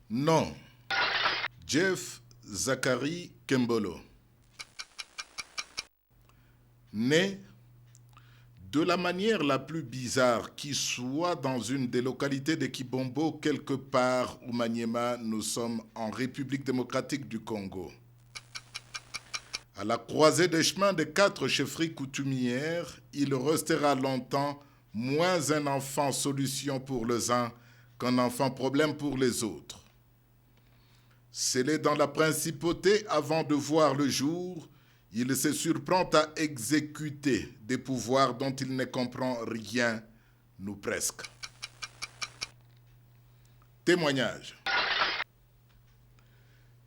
Non. Jeff Zachary Kembolo. Né de la manière la plus bizarre qui soit dans une des localités de Kibombo, quelque part au Maniema, nous sommes en République démocratique du Congo. À la croisée des chemins des 4 chefferies coutumières, il restera longtemps moins un enfant solution pour les uns qu'un enfant problème pour les autres. Scellé dans la principauté avant de voir le jour, il se surprend à exécuter des pouvoirs dont il ne comprend rien, ou presque. Témoignage.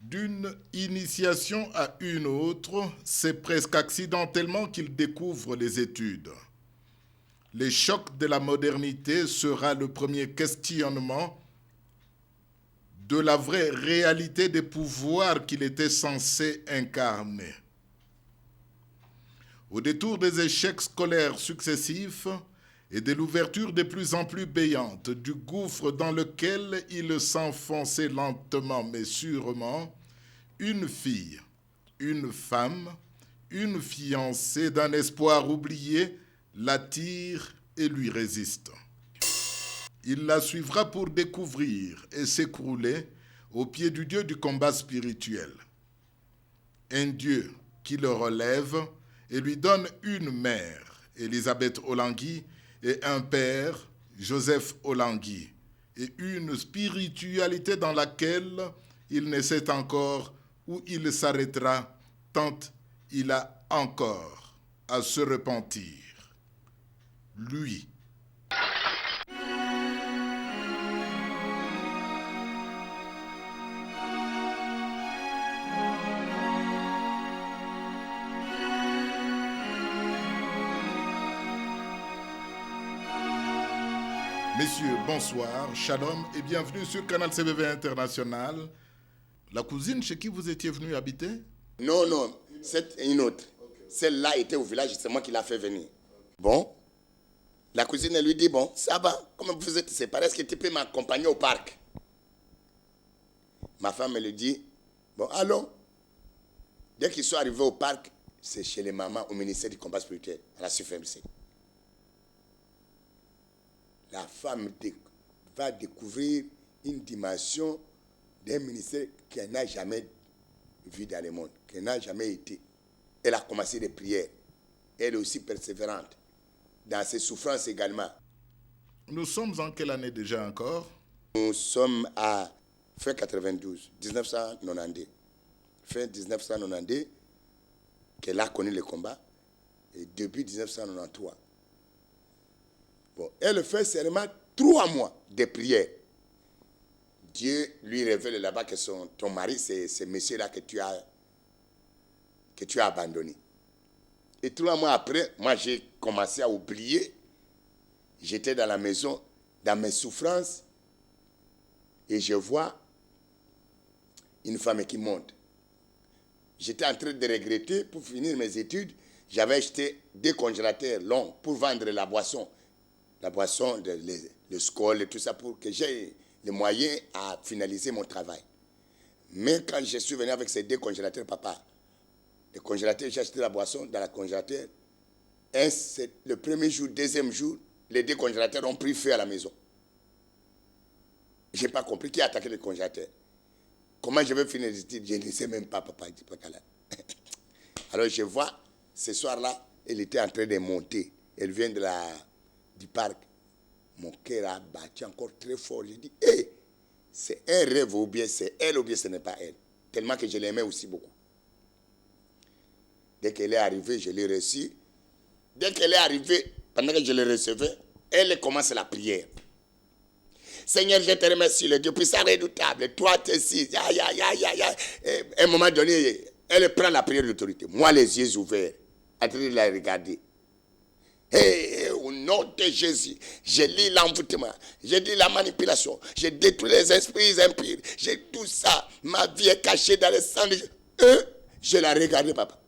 D'une initiation à une autre, c'est presque accidentellement qu'il découvre les études. Le choc de la modernité sera le premier questionnement de la vraie réalité des pouvoirs qu'il était censé incarner. Au détour des échecs scolaires successifs et de l'ouverture de plus en plus béante du gouffre dans lequel il s'enfonçait lentement mais sûrement, une fille, une femme, une fiancée d'un espoir oublié l'attire et lui résiste. Il la suivra pour découvrir et s'écrouler au pied du Dieu du combat spirituel. Un Dieu qui le relève et lui donne une mère, Elisabeth Olangui, et un père, Joseph Olangui, et une spiritualité dans laquelle il ne sait encore où il s'arrêtera tant il a encore à se repentir. Lui. Messieurs, bonsoir, shalom et bienvenue sur Canal CBV International. La cousine chez qui vous étiez venu habiter? Non, c'est une autre. Celle-là était au village, c'est moi qui l'a fait venir. Bon, la cousine elle lui dit, bon, ça va, comme vous êtes séparés, est-ce que tu peux m'accompagner au parc? Ma femme elle lui dit, bon, allons. Dès qu'ils sont arrivés au parc, c'est chez les mamans au ministère du combat spirituel, à la CFMC. La femme va découvrir une dimension d'un ministère qu'elle n'a jamais vu dans le monde, qu'elle n'a jamais été. Elle a commencé des prières. Elle est aussi persévérante dans ses souffrances également. Nous sommes en quelle année déjà encore? Nous sommes à fin 92, 1992. Fin 1992, qu'elle a connu le combat, et début 1993. Bon, elle fait seulement 3 mois de prière. Dieu lui révèle là-bas que ton mari, c'est ce monsieur-là que tu as abandonné. Et 3 mois après, moi j'ai commencé à oublier. J'étais dans la maison, dans mes souffrances, et je vois une femme qui monte. J'étais en train de regretter, pour finir mes études, j'avais acheté 2 congélateurs longs pour vendre la boisson, le Skol et tout ça, pour que j'aie les moyens à finaliser mon travail. Mais quand je suis venu avec ces 2 congélateurs, papa, le congélateur, j'ai acheté la boisson dans la congélateur. Et c'est le premier jour, deuxième jour, les 2 congélateurs ont pris feu à la maison. Je n'ai pas compris qui a attaqué le congélateur. Comment je vais finir les études? Je ne sais même pas, papa. Alors je vois, ce soir-là, elle était en train de monter. Elle vient du parc. Mon cœur a battu encore très fort. J'ai dit, hé, c'est un rêve ou bien c'est elle ou bien ce n'est pas elle. Tellement que je l'aimais aussi beaucoup. Dès qu'elle est arrivée, je l'ai reçue. Dès qu'elle est arrivée, pendant que je le recevais, elle commence la prière. Seigneur, je te remercie, le Dieu puissant redoutable. Toi, tu es si. À un moment donné, elle prend la prière d'autorité. Moi, les yeux ouverts, en train de la regarder. Et au nom de Jésus, je lis l'envoûtement, je lis la manipulation, je détruis les esprits impurs, j'ai tout ça. Ma vie est cachée dans le sang de Jésus. Je la regardais, papa.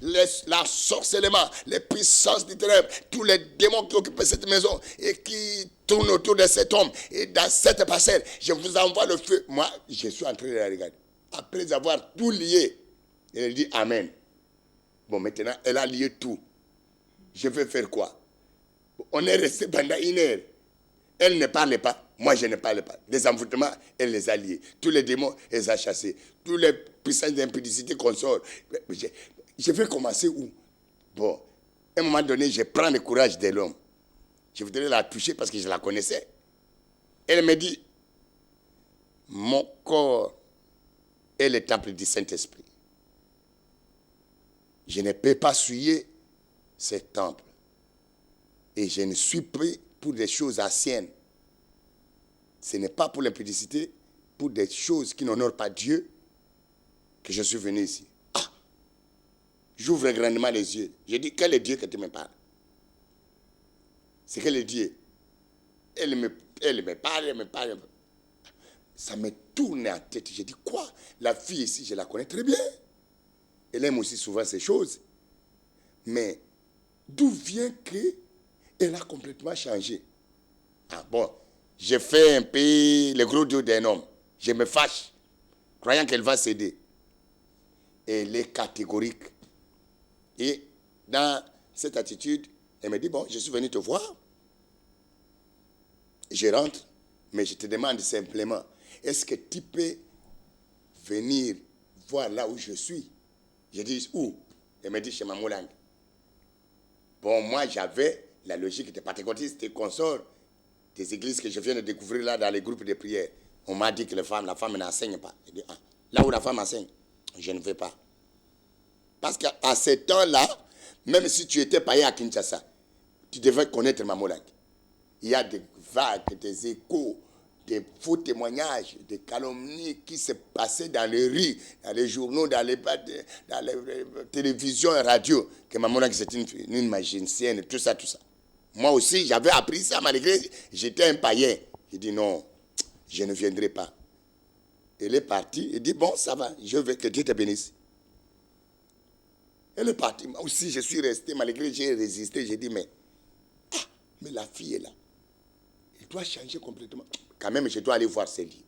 la sorcellement, les puissances du ténèbre, tous les démons qui occupent cette maison et qui tournent autour de cet homme et dans cette parcelle, je vous envoie le feu. Moi, je suis en train de la regarder. Après avoir tout lié, elle dit Amen. Bon, maintenant, elle a lié tout. Je vais faire quoi? On est resté pendant 1 heure. Elle ne parlait pas. Moi, je ne parlais pas. Les envoûtements, elle les a liés. Tous les démons, elle les a chassés. Tous les puissances d'impudicité qu'on sort. Je vais commencer où? Bon, à un moment donné, je prends le courage de l'homme. Je voudrais la toucher parce que je la connaissais. Elle me dit, mon corps est le temple du Saint-Esprit. Je ne peux pas souiller ce temple. Et je ne suis pris pour des choses anciennes. Ce n'est pas pour l'impudicité, pour des choses qui n'honorent pas Dieu, que je suis venu ici. Ah! J'ouvre grandement les yeux. Je dis, quel est Dieu que tu me parles? C'est quel est Dieu? Elle me parle. Ça me tourne en tête. Je dis, quoi? La fille ici, je la connais très bien. Elle aime aussi souvent ces choses. Mais d'où vient qu'elle a complètement changé? Ah bon, j'ai fait un peu le gros dos d'un homme. Je me fâche, croyant qu'elle va céder. Elle est catégorique. Et dans cette attitude, elle me dit, bon, je suis venu te voir. Je rentre, mais je te demande simplement, est-ce que tu peux venir voir là où je suis? Je dis, où? Elle me dit, chez Maman Lang. Bon, moi, j'avais la logique des pentecôtistes et consorts des églises que je viens de découvrir là dans les groupes de prière. On m'a dit que la femme n'enseigne pas. Je dis, ah, là où la femme enseigne, je ne vais pas. Parce qu'à ce temps-là, même si tu étais païen à Kinshasa, tu devais connaître Maman Lang. Il y a des vagues, des échos, des faux témoignages, des calomnies qui se passaient dans les rues, dans les journaux, dans les télévisions et radios, que Maman Lang c'était une magicienne, tout ça. Moi aussi, j'avais appris ça, malgré j'étais un païen. J'ai dit non, je ne viendrai pas. Elle est partie, elle dit bon, ça va, je veux que Dieu te bénisse. Elle est partie, moi aussi je suis resté, malgré j'ai résisté, j'ai dit mais la fille est là. Elle doit changer complètement. Quand même, je dois aller voir ses lits.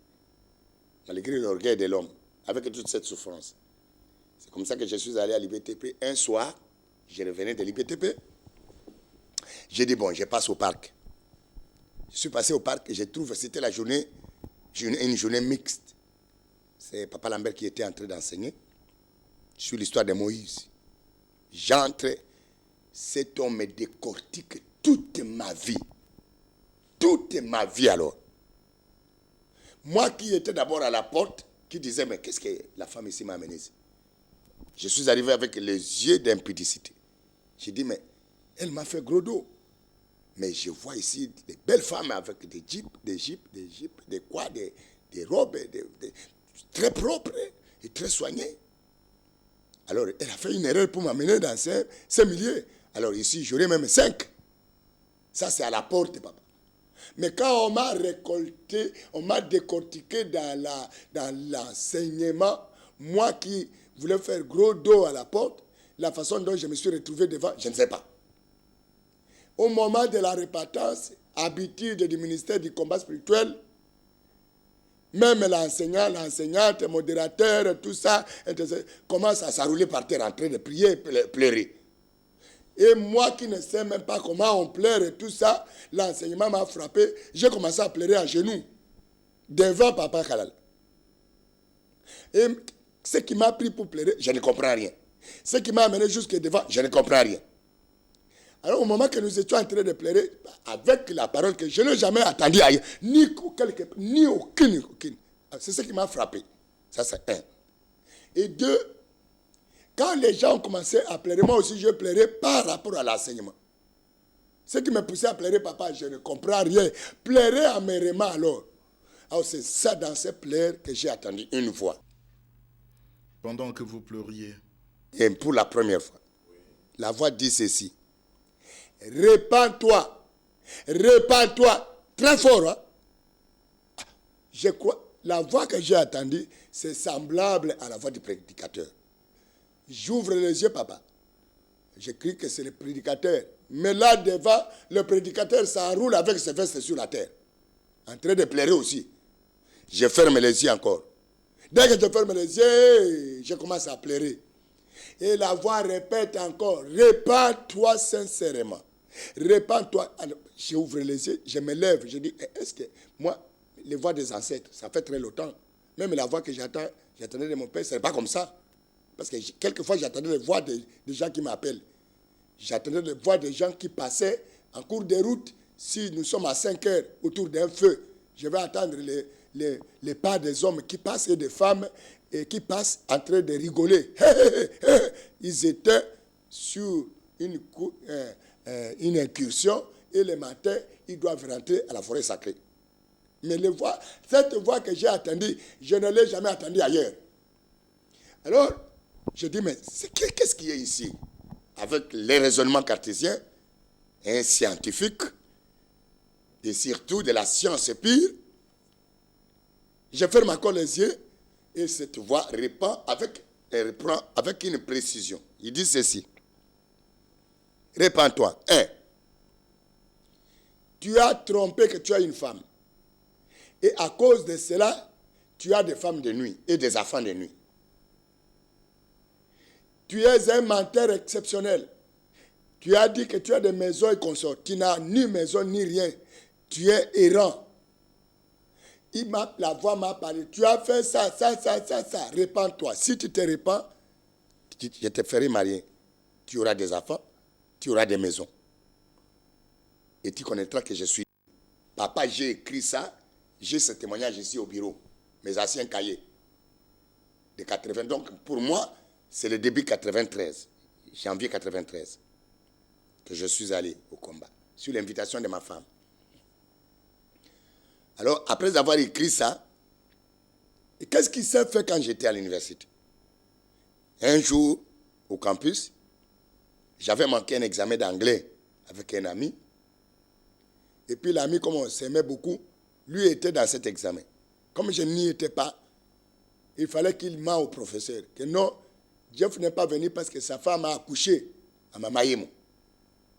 Malgré l'orgueil de l'homme, avec toute cette souffrance. C'est comme ça que je suis allé à l'IBTP. Un soir, je revenais de l'IBTP. J'ai dit, bon, je passe au parc. Je suis passé au parc et je trouve que c'était la journée, une journée mixte. C'est Papa Lambert qui était en train d'enseigner sur l'histoire de Moïse. J'entre, cet homme me décortique toute ma vie. Toute ma vie alors. Moi qui étais d'abord à la porte, qui disais, mais qu'est-ce que la femme ici m'a amené ici? Je suis arrivé avec les yeux d'impudicité. J'ai dit, mais elle m'a fait gros dos. Mais je vois ici des belles femmes avec des jeeps, des robes, très propres et très soignées. Alors, elle a fait une erreur pour m'amener dans ces milieux. Alors ici, j'aurais même 5. Ça, c'est à la porte, papa. Mais quand on m'a récolté, on m'a décortiqué dans l'enseignement, moi qui voulais faire gros dos à la porte, la façon dont je me suis retrouvé devant, je ne sais pas. Au moment de la repentance, habitude du ministère du combat spirituel, même l'enseignant, l'enseignante, le modérateur, tout ça, commence à s'enrouler par terre en train de prier, pleurer. Et moi qui ne sais même pas comment on pleure et tout ça, l'enseignement m'a frappé. J'ai commencé à pleurer à genoux, devant Papa Kalal. Et ce qui m'a pris pour pleurer, je ne comprends rien. Ce qui m'a amené jusque devant, je ne comprends rien. Alors au moment que nous étions en train de pleurer, avec la parole que je n'ai jamais attendue ailleurs, ni aucune. C'est ce qui m'a frappé. Ça c'est 1. Et 2, quand les gens ont commencé à pleurer, moi aussi je pleurais par rapport à l'enseignement. Ce qui me poussait à pleurer, papa, je ne comprends rien. Pleurer amèrement alors. Alors c'est ça dans ces pleurs que j'ai attendu une fois. Pendant que vous pleuriez. Et pour la première fois. La voix dit ceci. Répands-toi. Répands-toi. Très fort, hein? Je crois, la voix que j'ai attendue, c'est semblable à la voix du prédicateur. J'ouvre les yeux, papa. J'ai cru que c'est le prédicateur. Mais là, devant, le prédicateur s'enroule avec ses vestes sur la terre. En train de pleurer aussi. Je ferme les yeux encore. Dès que je ferme les yeux, je commence à pleurer. Et la voix répète encore, répands-toi sincèrement. Répands-toi. Alors, j'ouvre les yeux, je me lève, je dis, est-ce que moi, les voix des ancêtres, ça fait très longtemps. Même la voix que j'attendais de mon père, ce n'est pas comme ça. Parce que quelquefois, j'attendais les voix des gens qui m'appellent. J'attendais les voix des gens qui passaient en cours de route. Si nous sommes à 5 heures autour d'un feu, je vais attendre les pas des hommes qui passent et des femmes et qui passent en train de rigoler. Ils étaient sur une incursion et le matin, ils doivent rentrer à la forêt sacrée. Mais cette voix que j'ai attendue, je ne l'ai jamais attendue ailleurs. Alors, je dis, mais qu'est-ce qui est ici? Avec les raisonnements cartésiens, un scientifique, et surtout de la science pure, je ferme encore les yeux, et cette voix reprend avec une précision. Il dit ceci. Répands-toi. 1. Tu as trompé que tu as une femme. Et à cause de cela, tu as des femmes de nuit et des enfants de nuit. Tu es un menteur exceptionnel. Tu as dit que tu as des maisons et consorts. Tu n'as ni maison ni rien. Tu es errant. La voix m'a parlé. Tu as fait ça. Répands-toi. Si tu te répands, je te ferai marier. Tu auras des enfants, tu auras des maisons. Et tu connaîtras que je suis. Papa, j'ai écrit ça. J'ai ce témoignage ici au bureau. Mes anciens cahiers. De 80. Donc, pour moi, c'est le début 93. Janvier 93. Que je suis allé au combat. Sur l'invitation de ma femme. Alors, après avoir écrit ça, qu'est-ce qui s'est fait quand j'étais à l'université? Un jour, au campus, j'avais manqué un examen d'anglais avec un ami. Et puis l'ami, comme on s'aimait beaucoup, lui était dans cet examen. Comme je n'y étais pas, il fallait qu'il ment au professeur que non, Jeff n'est pas venu parce que sa femme a accouché à Mamaïmo.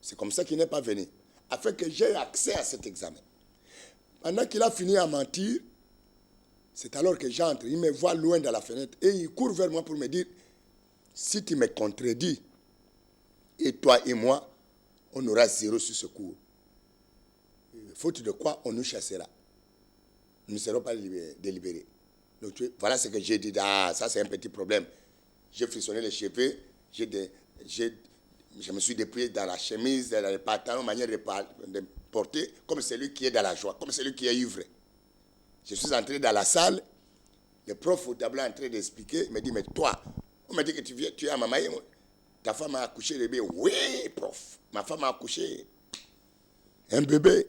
C'est comme ça qu'il n'est pas venu. Afin que j'aie accès à cet examen. Pendant qu'il a fini à mentir, c'est alors que j'entre. Il me voit loin dans la fenêtre et il court vers moi pour me dire, si tu me contredis, et toi et moi, on aura 0 sur ce cours. Faute de quoi, on nous chassera. Nous ne serons pas délibérés. Donc, voilà ce que j'ai dit. Ah, ça c'est un petit problème. J'ai frissonné les cheveux, je me suis dépouillé dans la chemise, dans les pantalons, manière de porter, comme celui qui est dans la joie, comme celui qui est ivre. Je suis entré dans la salle, le prof au tableau est en train d'expliquer, il me dit, mais toi, on m'a dit que tu es à Mamaï, ta femme a accouché le bébé. Oui, prof, ma femme a accouché un bébé,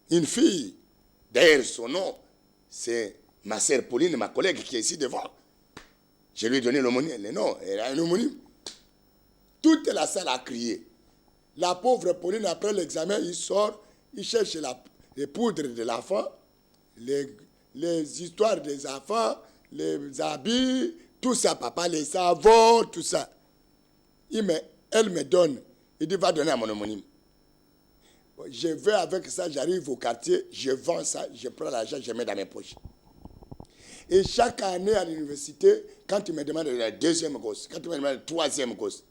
une fille. D'ailleurs, son nom, c'est ma sœur Pauline, ma collègue qui est ici devant. Je lui ai donné l'homonyme. Le nom, elle a un homonyme. Toute la salle a crié. La pauvre Pauline, après l'examen, il sort, il cherche les poudres de l'enfant, les histoires des enfants, les habits, tout ça, papa, les savons, tout ça. Elle me donne. Il dit, va donner à mon homonyme. Je vais avec ça, j'arrive au quartier, je vends ça, je prends l'argent, je mets dans mes poches. Et chaque année à l'université, quand tu me demandes la deuxième gosse, quand tu me demandes la troisième gosse,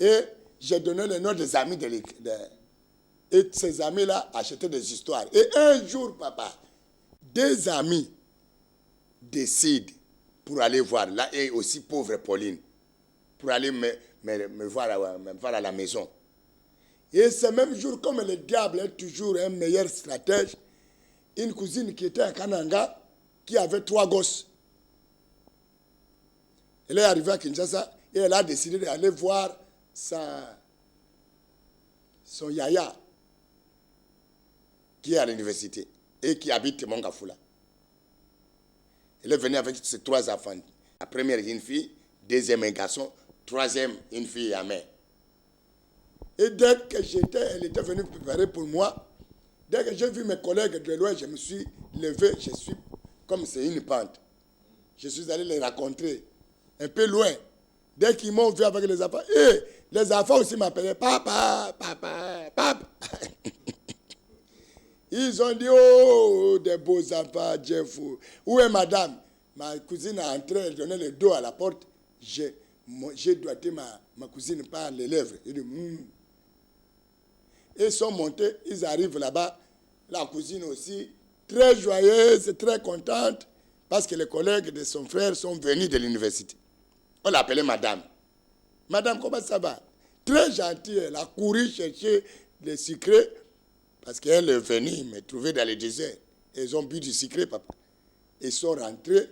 et j'ai donné le nom des amis de l'école. Et ces amis-là achetaient des histoires. Et un jour, papa, des amis décident pour aller voir, là, et aussi pauvre Pauline, pour aller me voir à la maison. Et ce même jour, comme le diable est toujours un meilleur stratège, une cousine qui était à Kananga, qui avait 3 gosses. Elle est arrivée à Kinshasa et elle a décidé d'aller voir son yaya, qui est à l'université et qui habite Mongafula. Elle est venue avec ses 3 enfants. La première, une fille, deuxième, un garçon, troisième, une fille et un mère. Et dès que elle était venue préparer pour moi, dès que j'ai vu mes collègues de loin, je me suis levé, comme c'est une pente. Je suis allé les rencontrer un peu loin. Dès qu'ils m'ont vu avec les enfants, les enfants aussi m'appelaient papa, papa, papa. Ils ont dit, oh, des beaux enfants, Dieu fou. Où est madame? Ma cousine est entrée, elle donnait le dos à la porte. J'ai doigté ma cousine par les lèvres. Ils dit, Ils sont montés, ils arrivent là-bas. La cousine aussi, très joyeuse, très contente, parce que les collègues de son frère sont venus de l'université. On l'appelait madame. Madame, comment ça va? Très gentille, elle a couru chercher les sucrés, parce qu'elle est venue me trouver dans le désert. Ils ont bu du sucré, papa. Ils sont rentrés,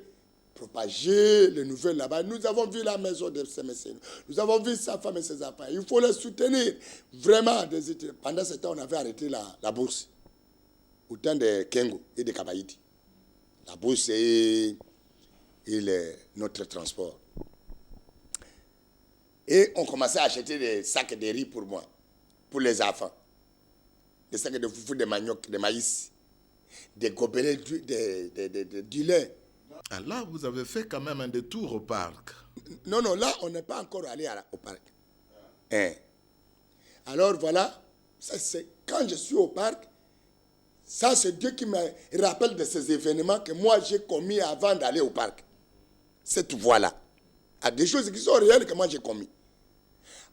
propager les nouvelles là-bas. Nous avons vu la maison de ces messieurs. Nous avons vu sa femme et ses enfants. Il faut les soutenir. Vraiment, pendant ce temps, on avait arrêté la bourse. Au temps de Kengo et de Kabaïti. La bourse et notre transport. Et on commençait à acheter des sacs de riz pour moi, pour les enfants. Des sacs de foufou, de manioc, de maïs, des gobelets, du lait. Ah, là, vous avez fait quand même un détour au parc. Non, là, on n'est pas encore allé au parc. Alors voilà, ça, c'est quand je suis au parc, ça c'est Dieu qui me rappelle de ces événements que moi j'ai commis avant d'aller au parc. Cette voie-là. À des choses qui sont réelles que moi j'ai commis.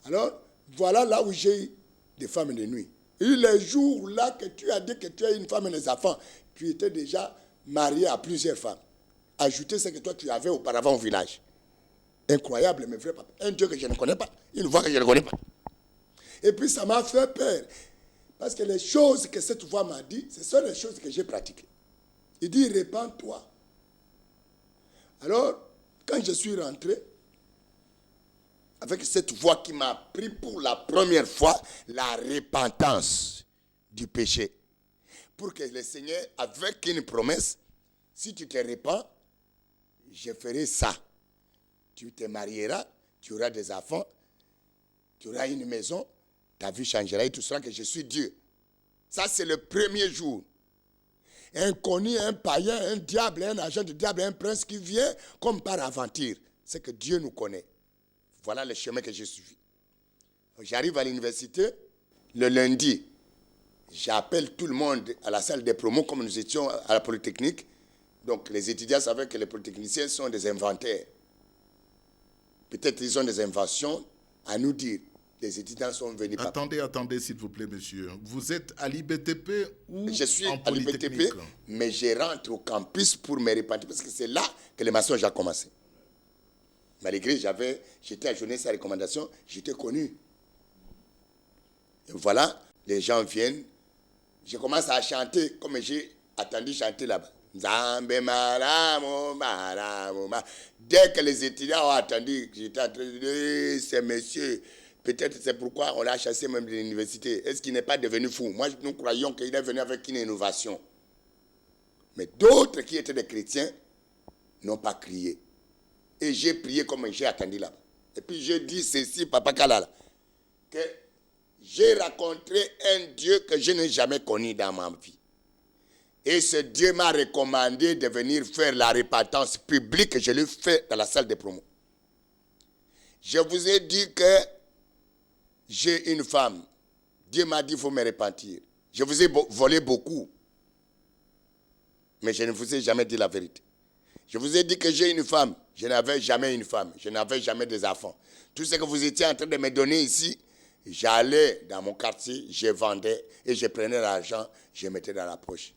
Alors, voilà là où j'ai eu des femmes de nuit. Et les jours là que tu as dit que tu as une femme et des enfants, tu étais déjà marié à plusieurs femmes. Ajouter ce que toi tu avais auparavant au village. Incroyable, mes frères papa. Un Dieu que je ne connais pas, une voix que je ne connais pas. Et puis ça m'a fait peur. Parce que les choses que cette voix m'a dit, ce sont les choses que j'ai pratiquées. Il dit, répands-toi. Alors, quand je suis rentré, avec cette voix qui m'a appris pour la première fois la repentance du péché. Pour que le Seigneur, avec une promesse, si tu te repens, je ferai ça. Tu te marieras, tu auras des enfants, tu auras une maison, ta vie changera et tu sauras que je suis Dieu. Ça, c'est le premier jour. Un connu, un païen, un diable, un agent du diable, un prince qui vient comme par aventure. C'est que Dieu nous connaît. Voilà le chemin que j'ai suivi. J'arrive à l'université, le lundi, j'appelle tout le monde à la salle des promos comme nous étions à la Polytechnique. Donc les étudiants savaient que les polytechniciens sont des inventaires. Peut-être ils ont des inventions à nous dire. Les étudiants sont venus. Attendez, s'il vous plaît, monsieur. Vous êtes à l'IBTP ou je suis en à l'IBTP, mais je rentre au campus pour me repentir parce que c'est là que le maçonnage a commencé. Malgré j'étais à jeunesse à recommandation, j'étais connu. Et voilà, les gens viennent. Je commence à chanter comme j'ai attendu chanter là-bas. Dès que les étudiants ont attendu, j'étais en train de dire, ces messieurs, peut-être c'est pourquoi on l'a chassé même de l'université. Est-ce qu'il n'est pas devenu fou? Moi, nous croyons qu'il est venu avec une innovation. Mais d'autres qui étaient des chrétiens n'ont pas crié. Et j'ai prié comme j'ai attendu là. Et puis je dis ceci, Papa Kalala, que j'ai rencontré un Dieu que je n'ai jamais connu dans ma vie. Et ce Dieu m'a recommandé de venir faire la repentance publique que je l'ai fait dans la salle de promo. Je vous ai dit que j'ai une femme. Dieu m'a dit qu'il faut me repentir. Je vous ai volé beaucoup. Mais je ne vous ai jamais dit la vérité. Je vous ai dit que j'ai une femme. Je n'avais jamais une femme. Je n'avais jamais des enfants. Tout ce que vous étiez en train de me donner ici, j'allais dans mon quartier, je vendais et je prenais l'argent, je mettais dans la poche.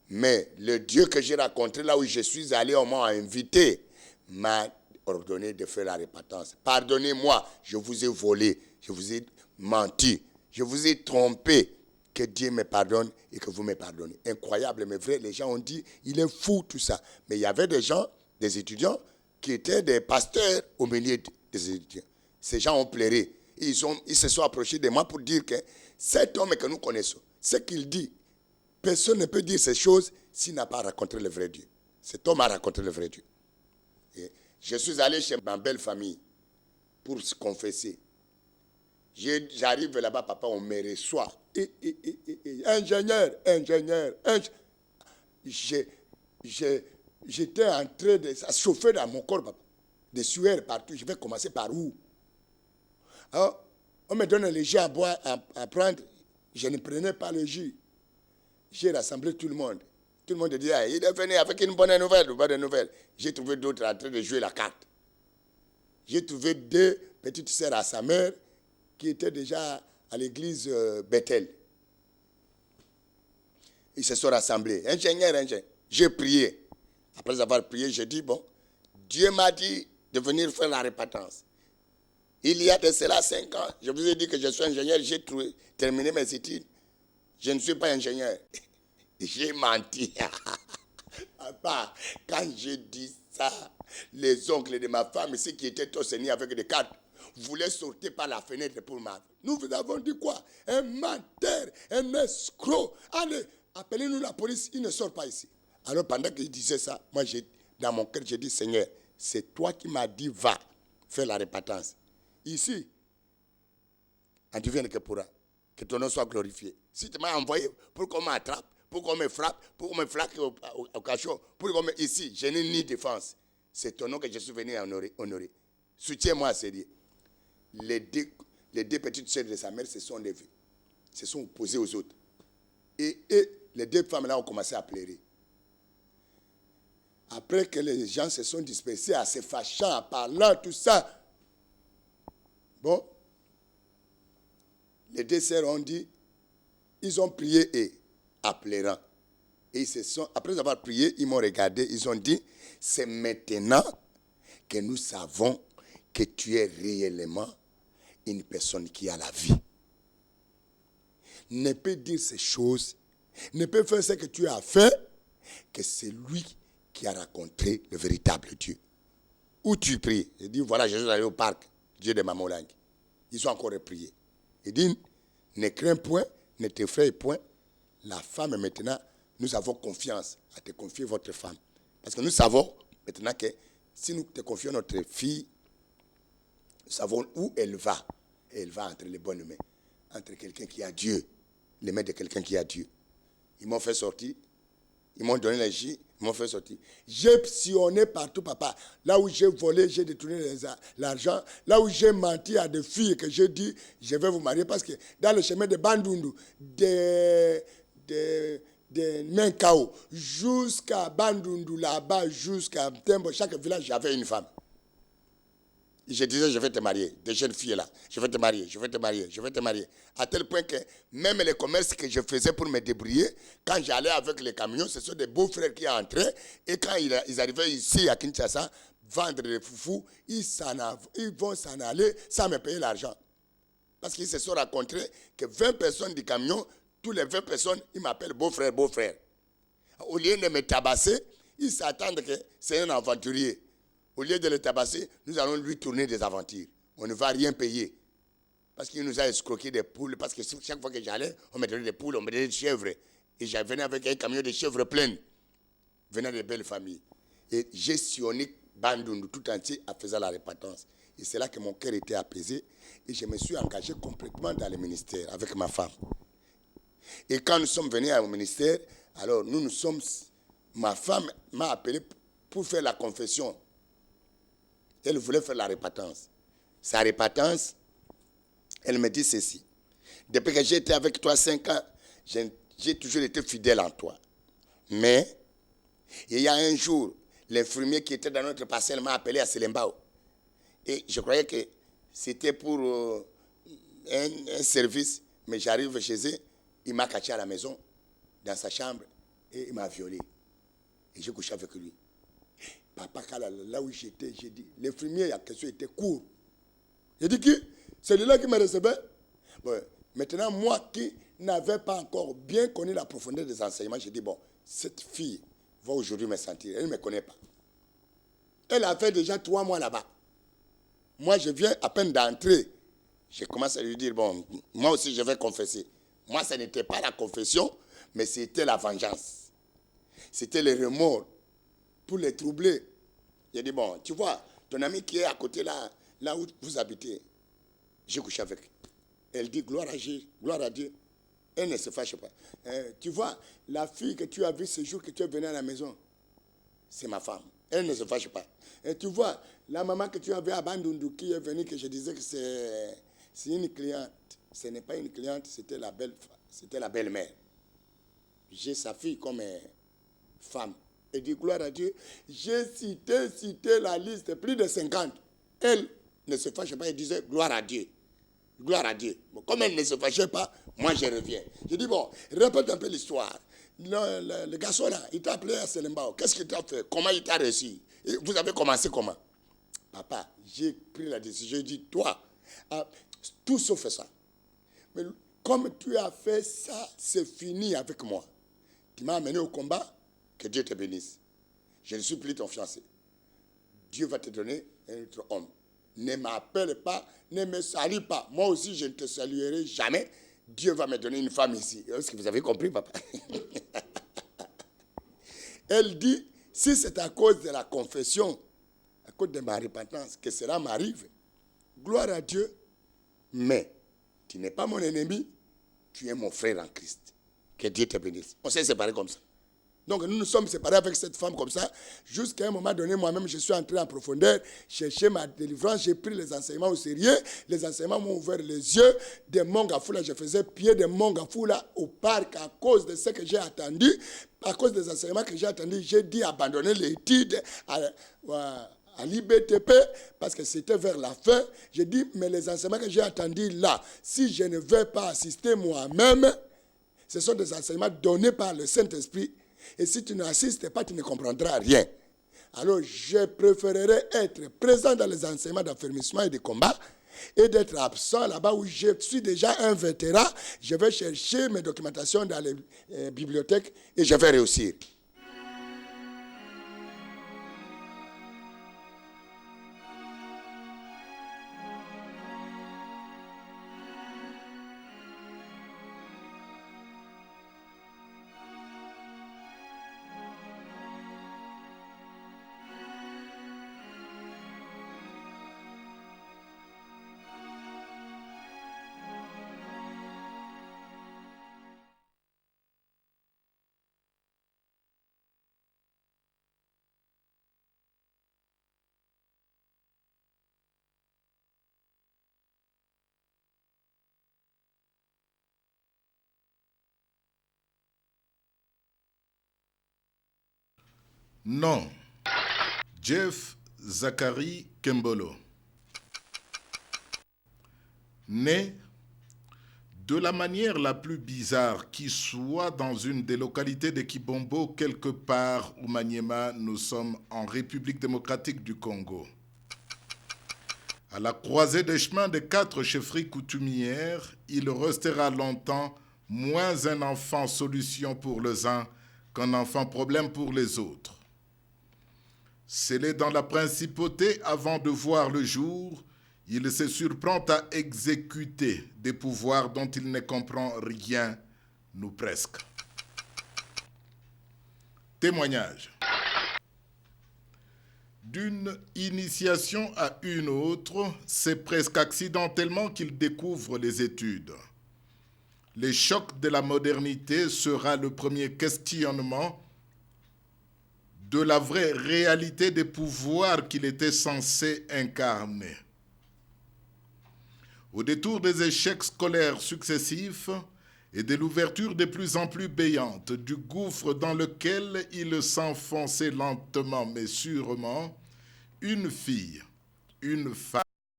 Mais le Dieu que j'ai rencontré là où je suis allé, on m'a invité, m'a ordonné de faire la repentance. Pardonnez-moi, je vous ai volé, je vous ai menti, je vous ai trompé. Que Dieu me pardonne et que vous me pardonnez. Incroyable, mais vrai, les gens ont dit, il est fou tout ça. Mais il y avait des gens, des étudiants, qui étaient des pasteurs au milieu des étudiants. Ces gens ont pleuré. Ils se sont approchés de moi pour dire que cet homme que nous connaissons, ce qu'il dit, personne ne peut dire ces choses s'il n'a pas rencontré le vrai Dieu. Cet homme a rencontré le vrai Dieu. Et je suis allé chez ma belle famille pour se confesser. J'arrive là-bas, papa, on me reçoit. Ingénieur. J'étais en train de... Ça chauffait dans mon corps, papa. des sueurs partout. Je vais commencer par où? Alors, on me donne le jus à boire, à prendre. Je ne prenais pas le jus. J'ai rassemblé tout le monde. Tout le monde dit, ah, il est venu avec une bonne nouvelle. J'ai trouvé d'autres en train de jouer la carte. J'ai trouvé 2 petites sœurs à sa mère qui étaient déjà à l'église Bethel. Ils se sont rassemblés. Ingénieur. J'ai prié. Après avoir prié, j'ai dit, bon, Dieu m'a dit de venir faire la repentance. Il y a de cela 5 ans, je vous ai dit que je suis ingénieur, j'ai terminé mes études. Je ne suis pas ingénieur. J'ai menti. Papa, quand j'ai dit ça, les oncles de ma femme ici qui étaient tous unis avec des cartes voulaient sauter par la fenêtre pour ma... Nous vous avons dit quoi? Un menteur, un escroc. Allez, appelez-nous la police, il ne sort pas ici. Alors pendant qu'il disait ça, moi dans mon cœur, j'ai dit, Seigneur, c'est toi qui m'as dit, va faire la repentance. Ici, advienne que pourra, que ton nom soit glorifié. Si tu m'as envoyé pour qu'on m'attrape, pour qu'on me frappe, pour qu'on me flaque au cachot, pour qu'on me... Ici, je n'ai ni défense. C'est ton nom que je suis venu honorer. Soutiens-moi à ce Dieu. Les deux petites sœurs de sa mère se sont levées, se sont opposées aux autres. Et les 2 femmes-là ont commencé à pleurer. Après que les gens se sont dispersés, à se fâchant, à parlant, tout ça, bon, les 2 sœurs ont dit, ils ont prié et en pleurant. Et ils se sont, après avoir prié, ils m'ont regardé, ils ont dit, c'est maintenant que nous savons que tu es réellement une personne qui a la vie. Ne peut dire ces choses, ne peut faire ce que tu as fait, que c'est lui qui a rencontré le véritable Dieu. Où tu pries? Il dit, voilà, je suis allé au parc, Dieu de Mamolang. Ils ont encore prié. Il dit, ne crains point, ne t'effraie point. La femme, maintenant, nous avons confiance à te confier votre femme. Parce que nous savons maintenant que si nous te confions notre fille, nous savons où elle va. Et elle va entre les bonnes mains. Entre quelqu'un qui a Dieu, les mains de quelqu'un qui a Dieu. Ils m'ont fait sortir. Ils m'ont donné les jus, ils m'ont fait sortir. J'ai sillonné partout, papa. Là où j'ai volé, j'ai détourné l'argent. Là où j'ai menti à des filles que j'ai dit, je vais vous marier. Parce que dans le chemin de Bandundu, de Menkao, jusqu'à Bandundu, là-bas, jusqu'à Tembo, chaque village, j'avais une femme. Et je disais, je vais te marier. Des jeunes filles là. Je vais te marier, je vais te marier, je vais te marier. À tel point que même les commerces que je faisais pour me débrouiller, quand j'allais avec les camions, ce sont des beaux-frères qui entraient. Et quand ils arrivaient ici à Kinshasa, vendre des foufous, ils vont s'en aller sans me payer l'argent. Parce qu'ils se sont rencontrés que 20 personnes du camion, tous les 20 personnes, ils m'appellent beau-frère, beau-frère. Au lieu de me tabasser, ils s'attendent que c'est un aventurier. Au lieu de le tabasser, nous allons lui tourner des aventures. On ne va rien payer. Parce qu'il nous a escroqué des poules. Parce que chaque fois que j'allais, on me donnait des poules, on me donnait des chèvres. Et je venais avec un camion de chèvres pleines. Venant de belles familles. Et j'ai sillonné Bandundu tout entier en faisant la repentance. Et c'est là que mon cœur était apaisé. Et je me suis engagé complètement dans le ministère avec ma femme. Et quand nous sommes venus au ministère, alors ma femme m'a appelé pour faire la confession. Elle voulait faire la repentance. Sa repentance, elle me dit ceci. Depuis que j'ai été avec toi 5 ans, j'ai toujours été fidèle en toi. Mais, il y a un jour, l'infirmier qui était dans notre parcelle m'a appelé à Selembao. Et je croyais que c'était pour un service, mais j'arrive chez eux, il m'a caché à la maison, dans sa chambre, et il m'a violé. Et j'ai couché avec lui. Papa, là où j'étais, j'ai dit, l'infirmier en question était court. J'ai dit qui? C'est lui-là qui me recevait. Bon, maintenant, moi qui n'avais pas encore bien connu la profondeur des enseignements, j'ai dit, bon, cette fille va aujourd'hui me sentir. Elle ne me connaît pas. Elle a fait déjà 3 mois là-bas. Moi, je viens à peine d'entrer. Je commence à lui dire, bon, moi aussi, je vais confesser. Moi, ce n'était pas la confession, mais c'était la vengeance. C'était le remords pour les troubler. J'ai dit, bon, tu vois, ton ami qui est à côté là où vous habitez, j'ai couché avec. Elle dit, gloire à Dieu. Elle ne se fâche pas. Tu vois, la fille que tu as vue ce jour que tu es venu à la maison, c'est ma femme. Elle ne se fâche pas. Et tu vois, la maman que tu avais à Bandundu qui est venue, que je disais que c'est une cliente. Ce n'est pas une cliente, c'était la belle-mère. J'ai sa fille comme femme. Et dit gloire à Dieu. J'ai cité la liste, plus de 50. Elle ne se fâche pas, elle disait gloire à Dieu. Gloire à Dieu. Bon, comme elle ne se fâchait pas, moi je reviens. Je dis bon, répète un peu l'histoire. Le garçon là, il t'a appelé à Selembao. Qu'est-ce qu'il t'a fait? Comment il t'a reçu? Et vous avez commencé comment? Papa, j'ai pris la décision. J'ai dit toi, tout sauf ça. Mais comme tu as fait ça, c'est fini avec moi. Tu m'as amené au combat, que Dieu te bénisse. Je ne suis plus ton fiancé. Dieu va te donner un autre homme. Ne m'appelle pas, ne me salue pas. Moi aussi, je ne te saluerai jamais. Dieu va me donner une femme ici. Est-ce que vous avez compris, papa? Elle dit, si c'est à cause de la confession, à cause de ma repentance, que cela m'arrive, gloire à Dieu, mais tu n'es pas mon ennemi, tu es mon frère en Christ. Que Dieu te bénisse. On s'est séparés comme ça. Donc nous nous sommes séparés avec cette femme comme ça, jusqu'à un moment donné, moi-même, je suis entré en profondeur, chercher ma délivrance, j'ai pris les enseignements au sérieux, les enseignements m'ont ouvert les yeux, des Mongafou, je faisais pied des Mongafou au parc à cause de ce que j'ai attendu, à cause des enseignements que j'ai attendus, j'ai dit abandonner l'étude à l'IBTP, parce que c'était vers la fin. J'ai dit, mais les enseignements que j'ai attendus là, si je ne vais pas assister moi-même, ce sont des enseignements donnés par le Saint-Esprit. Et si tu n'assistes pas, tu ne comprendras rien. Alors, je préférerais être présent dans les enseignements d'affermissement et de combat et d'être absent là-bas où je suis déjà un vétéran. Je vais chercher mes documentations dans les bibliothèques et je vais réussir. Non. Jeff Zachary Kembolo. Né de la manière la plus bizarre qui soit dans une des localités de Kibombo, quelque part au Maniema, nous sommes en République démocratique du Congo. À la croisée des chemins des 4 chefferies coutumières, il restera longtemps moins un enfant solution pour les uns qu'un enfant problème pour les autres. Scellé dans la principauté avant de voir le jour, il se surprend à exécuter des pouvoirs dont il ne comprend rien, ou presque. Témoignage. D'une initiation à une autre, c'est presque accidentellement qu'il découvre les études. Le choc de la modernité sera le premier questionnement de la vraie réalité des pouvoirs qu'il était censé incarner. Au détour des échecs scolaires successifs et de l'ouverture de plus en plus béante du gouffre dans lequel il s'enfonçait lentement mais sûrement, une fille, une femme,